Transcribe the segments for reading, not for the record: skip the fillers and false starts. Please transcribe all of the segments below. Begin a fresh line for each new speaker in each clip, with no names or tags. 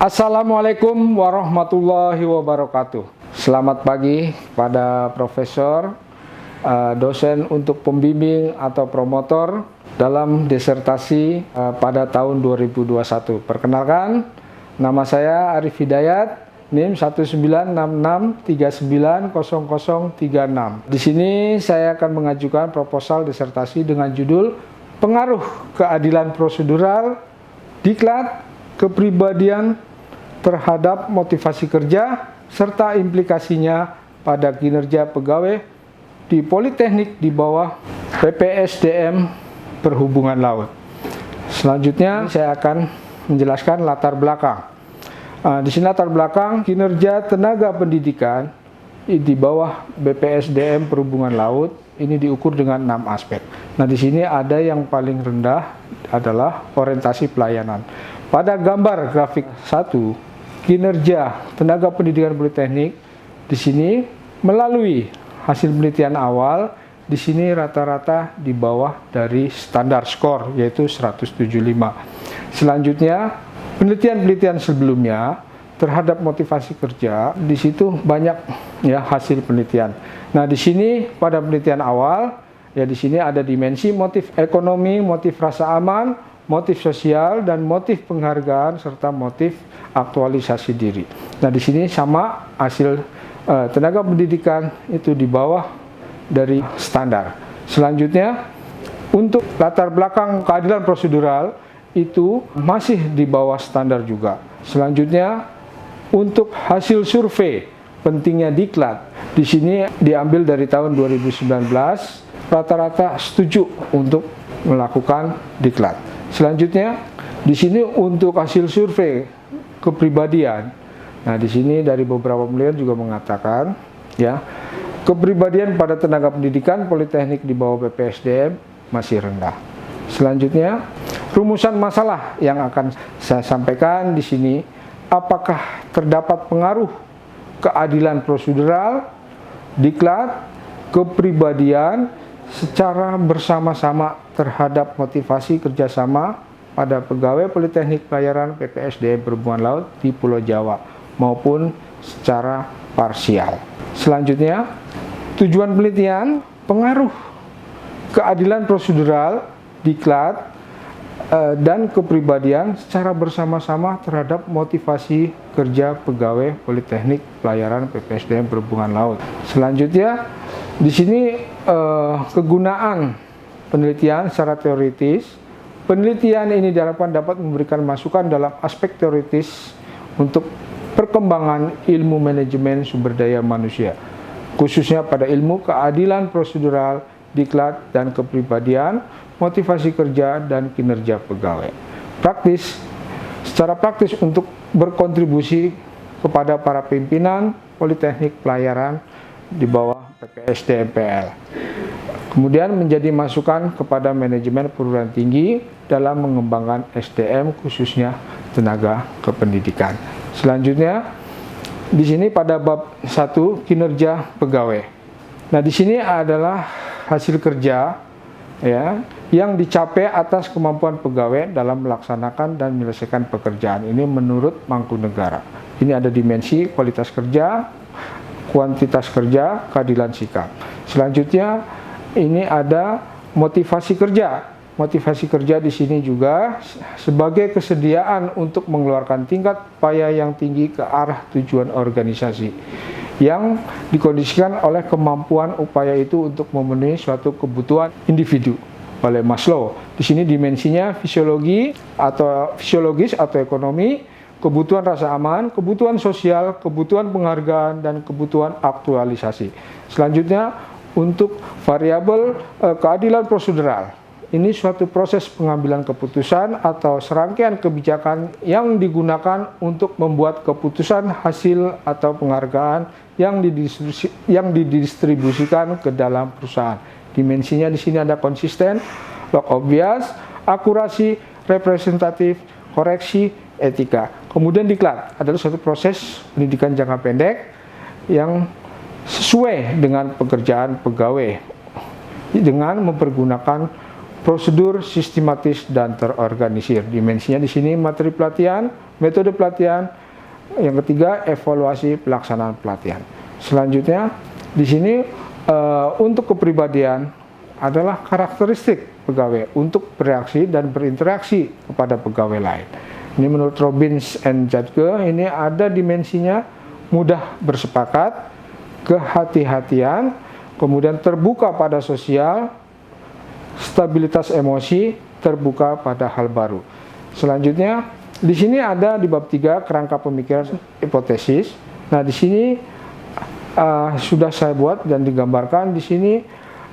Assalamualaikum warahmatullahi wabarakatuh. Selamat pagi pada profesor, dosen untuk pembimbing atau promotor dalam disertasi pada tahun 2021. Perkenalkan, nama saya Arif Hidayat, NIM 1966390036. Di sini saya akan mengajukan proposal disertasi dengan judul Pengaruh Keadilan Prosedural, Diklat, Kepribadian terhadap motivasi kerja serta implikasinya pada kinerja pegawai di Politeknik di bawah PPSDM Perhubungan Laut. Selanjutnya saya akan menjelaskan latar belakang. Di sini latar belakang kinerja tenaga pendidikan di bawah BPSDM Perhubungan Laut ini diukur dengan 6 aspek. Nah, di sini ada yang paling rendah adalah orientasi pelayanan. Pada gambar grafik 1, kinerja tenaga pendidikan Politeknik di sini melalui hasil penelitian awal di sini rata-rata di bawah dari standar skor yaitu 175. Selanjutnya penelitian-penelitian sebelumnya terhadap motivasi kerja di situ banyak ya hasil penelitian. Nah, di sini pada penelitian awal ya di sini ada dimensi motif ekonomi, motif rasa aman, motif sosial dan motif penghargaan serta motif aktualisasi diri. Nah, di sini sama hasil tenaga pendidikan itu di bawah dari standar. Selanjutnya untuk latar belakang keadilan prosedural itu masih di bawah standar juga. Selanjutnya untuk hasil survei pentingnya diklat di sini diambil dari tahun 2019 rata-rata setuju untuk melakukan diklat. Selanjutnya di sini untuk hasil survei kepribadian. Nah, di sini dari beberapa penelitian juga mengatakan ya, kepribadian pada tenaga pendidikan Politeknik di bawah BPSDM masih rendah. Selanjutnya, rumusan masalah yang akan saya sampaikan di sini, apakah terdapat pengaruh keadilan prosedural, diklat, kepribadian secara bersama-sama terhadap motivasi kerjasama pada pegawai Politeknik Pelayaran PPSDM Perhubungan Laut di Pulau Jawa maupun secara parsial. Selanjutnya, tujuan penelitian pengaruh keadilan prosedural, diklat, dan kepribadian secara bersama-sama terhadap motivasi kerja pegawai Politeknik Pelayaran PPSDM Perhubungan Laut. Selanjutnya, di sini kegunaan penelitian secara teoritis. Penelitian ini diharapkan dapat memberikan masukan dalam aspek teoritis untuk perkembangan ilmu manajemen sumber daya manusia, khususnya pada ilmu keadilan prosedural, diklat, dan kepribadian, motivasi kerja, dan kinerja pegawai. Secara praktis untuk berkontribusi kepada para pimpinan Politeknik Pelayaran di bawah PPSDMPL. Kemudian menjadi masukan kepada manajemen perguruan tinggi dalam mengembangkan SDM khususnya tenaga kependidikan. Selanjutnya di sini pada bab 1 kinerja pegawai. Nah, di sini adalah hasil kerja ya yang dicapai atas kemampuan pegawai dalam melaksanakan dan menyelesaikan pekerjaan. Ini menurut Mangkunegara. Ini ada dimensi kualitas kerja, kuantitas kerja, keadilan sikap. Selanjutnya ini ada motivasi kerja. Motivasi kerja di sini juga sebagai kesediaan untuk mengeluarkan tingkat upaya yang tinggi ke arah tujuan organisasi yang dikondisikan oleh kemampuan upaya itu untuk memenuhi suatu kebutuhan individu oleh Maslow. Di sini dimensinya fisiologis atau ekonomi, kebutuhan rasa aman, kebutuhan sosial, kebutuhan penghargaan, dan kebutuhan aktualisasi. Selanjutnya untuk variabel keadilan prosedural. Ini suatu proses pengambilan keputusan atau serangkaian kebijakan yang digunakan untuk membuat keputusan hasil atau penghargaan yang didistribusikan ke dalam perusahaan. Dimensinya di sini ada konsisten, log of bias, akurasi, representatif, koreksi, etika. Kemudian diklat adalah suatu proses pendidikan jangka pendek yang sesuai dengan pekerjaan pegawai dengan mempergunakan prosedur sistematis dan terorganisir. Dimensinya di sini materi pelatihan, metode pelatihan, yang ketiga evaluasi pelaksanaan pelatihan. Selanjutnya di sini untuk kepribadian adalah karakteristik pegawai untuk bereaksi dan berinteraksi kepada pegawai lain. Ini menurut Robbins and Judge, ini ada dimensinya mudah bersepakat, kehati-hatian, kemudian terbuka pada sosial, stabilitas emosi, terbuka pada hal baru. Selanjutnya di sini ada di bab 3 kerangka pemikiran hipotesis. Nah, di sini sudah saya buat dan digambarkan di sini.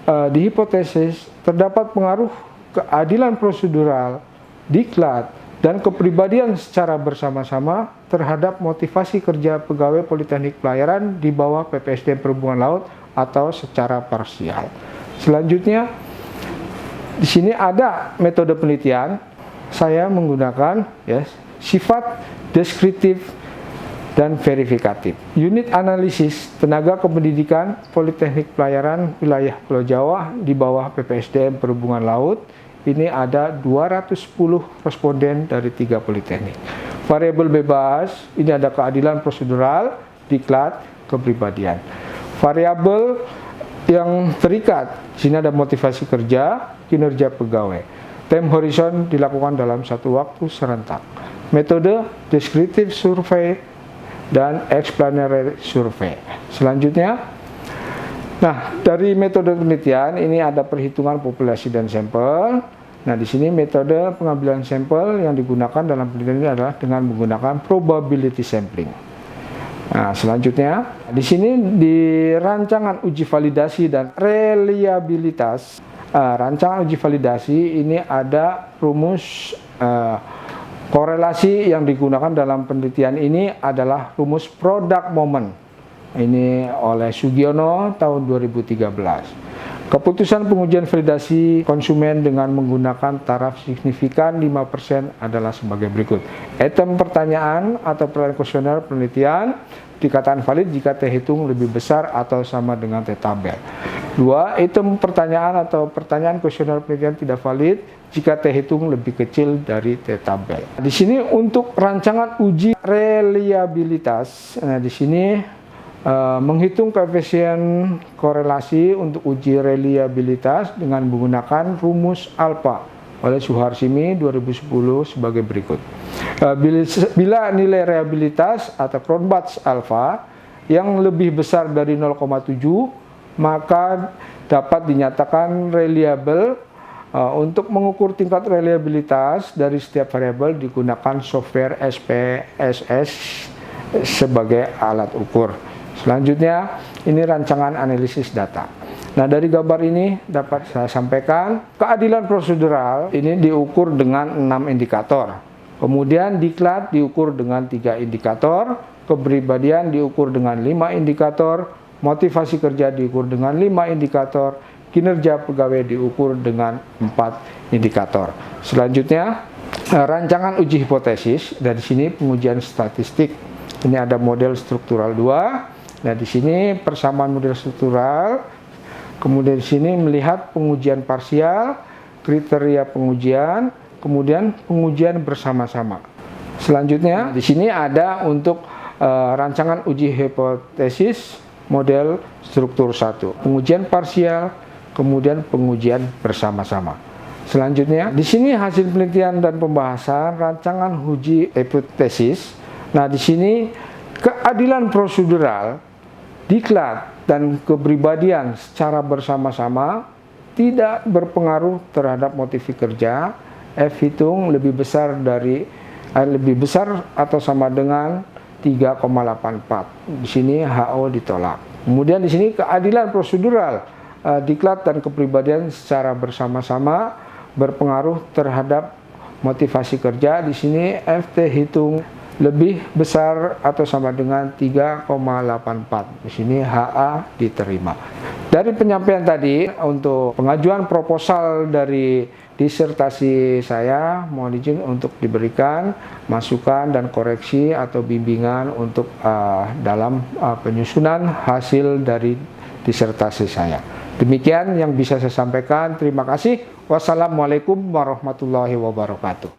Di hipotesis terdapat pengaruh keadilan prosedural, diklat, dan kepribadian secara bersama-sama terhadap motivasi kerja pegawai Politeknik Pelayaran di bawah PPSDM Perhubungan Laut atau secara parsial. Selanjutnya di sini ada metode penelitian. Saya menggunakan sifat deskriptif dan verifikatif. Unit analisis tenaga kependidikan Politeknik Pelayaran wilayah Pulau Jawa di bawah PPSDM Perhubungan Laut. Ini ada 210 responden dari 3 politeknik. Variabel bebas, ini ada keadilan prosedural, diklat, kepribadian. Variabel yang terikat, di sini ada motivasi kerja, kinerja pegawai. Time horizon dilakukan dalam satu waktu serentak. Metode deskriptif survei dan explanatory survey. Selanjutnya, nah dari metode penelitian ini ada perhitungan populasi dan sampel. Nah, di sini metode pengambilan sampel yang digunakan dalam penelitian ini adalah dengan menggunakan probability sampling. Nah, selanjutnya di sini di rancangan uji validasi dan reliabilitas. Rancangan uji validasi ini ada rumus korelasi yang digunakan dalam penelitian ini adalah rumus product moment. Ini oleh Sugiono tahun 2013. Keputusan pengujian validasi konsumen dengan menggunakan taraf signifikan 5% adalah sebagai berikut. Item pertanyaan atau pertanyaan kuesioner penelitian dikatakan valid jika T hitung lebih besar atau sama dengan T tabel. 2. Item pertanyaan atau pertanyaan kuesioner penelitian tidak valid jika T hitung lebih kecil dari T tabel. Di sini untuk rancangan uji reliabilitas, nah di sini menghitung koefisien korelasi untuk uji reliabilitas dengan menggunakan rumus alfa oleh Suharsimi 2010 sebagai berikut. Bila nilai reliabilitas atau Cronbach's alpha yang lebih besar dari 0,7 maka dapat dinyatakan reliable. Untuk mengukur tingkat reliabilitas dari setiap variabel digunakan software SPSS sebagai alat ukur. Selanjutnya ini rancangan analisis data. Nah, dari gambar ini dapat saya sampaikan keadilan prosedural ini diukur dengan 6 indikator. Kemudian diklat diukur dengan 3 indikator, kepribadian diukur dengan 5 indikator, motivasi kerja diukur dengan 5 indikator, kinerja pegawai diukur dengan 4 indikator. Selanjutnya, rancangan uji hipotesis. Dari sini pengujian statistik. Ini ada model struktural 2. Nah, di sini persamaan model struktural. Kemudian di sini melihat pengujian parsial, kriteria pengujian, kemudian pengujian bersama-sama. Selanjutnya, di sini ada untuk rancangan uji hipotesis model struktur 1. Pengujian parsial, kemudian pengujian bersama-sama. Selanjutnya, di sini hasil penelitian dan pembahasan rancangan uji hipotesis. Nah, di sini keadilan prosedural, diklat, dan kepribadian secara bersama-sama tidak berpengaruh terhadap motivasi kerja. F hitung lebih besar atau sama dengan 3,84. Di sini HO ditolak. Kemudian di sini keadilan prosedural, diklat dan kepribadian secara bersama-sama berpengaruh terhadap motivasi kerja. Di sini FT hitung lebih besar atau sama dengan 3,84. Di sini HA diterima. Dari penyampaian tadi untuk pengajuan proposal dari disertasi saya, mohon izin untuk diberikan masukan dan koreksi atau bimbingan untuk dalam penyusunan hasil dari disertasi saya. Demikian yang bisa saya sampaikan. Terima kasih. Wassalamualaikum warahmatullahi wabarakatuh.